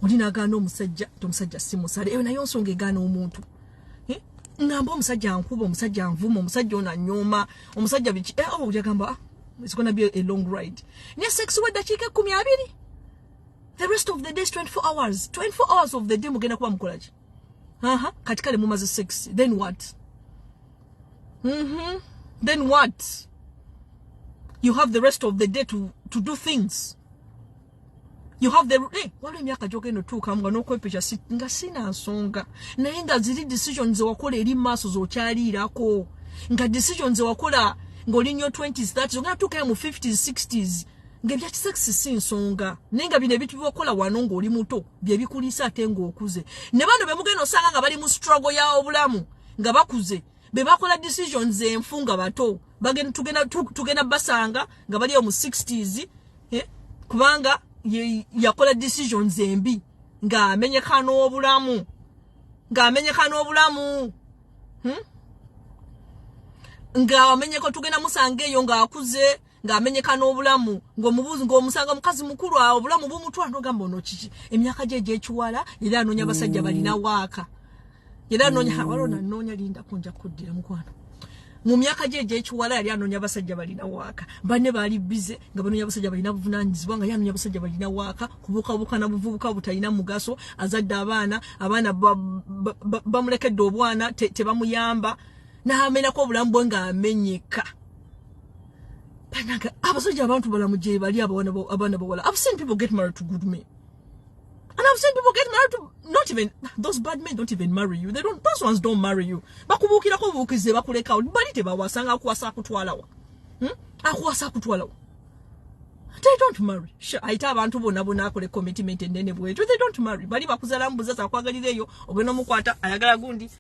olina agaana omusajja tomusajja si musale eyo nayo nsonga egaana omuntu ngamba omusajja nkuba omusajja nvuma omusajja ona nyooma omusajja biki yagamba it's gonna be a long ride ne sex wa dakiika 12 the rest of the day is 24 hours 24 hours of the day mugenda kuba mukolaji kati kale mumaze sex then what then what you have the rest of the day to do things you have the wale myaka jogeno tuka mga n'okwepikya nga sina nsonga naye nga ziri decisions wakola eri maaso zokyalirako nga decisions wakola ng'oli nnyo 20s 30s nga tuka mu 50s 60s ngebya sex si nsonga nenga bine bitu byokola wano ng'oli muto bye bikulisa ate ng'okuze ne bano be mugenda osanga nga bali mu struggle ya obulamu nga bakuze be bakola decisions enfunga bato bagenda tugenda basanga nga bali mu 60s kubanga yakola decisions embi nga amenyeka n'obulamu nga amenyeka tugenda musanga eyo nga akuze nga amenyeka n'obulamu ng'omubuzi ng'omusanga mukazi mukulu awo obulamu bumutwala n'ogamba ono kiki emyaka gye eky'ekiwala era anoonya basajja balina waaka era anoonya walona noonya linda kunja kuddira mukwano mu myaka gye eky'ekiwala yali anoonya basajja balina waaka banne baali bize nga banoonya basajja balina buvunaanyizibwa nga yanoonya basajja balina waaka kubukabuka na buvubuka butalina mugaso azadde abaana bamulekedde obwana tebamuyamba n'amenako obulamu bwe ng'amenyeka banaga abasajja abantu balamu gye bali abaana bawala. I've seen people get married to good men and I've seen people get married to not even those bad men don't even marry you. Those ones don't marry you. Bakubukirako bukize bakuleka bali tebawasanga akuwasa kutwalawa akuwasa kutwalawa. They don't marry. Aita abantu bonna akole commitment endene bwejo. They don't marry. Bali bakuzala mbuza za kwagalireyo ogenda mukwata ayagala gundi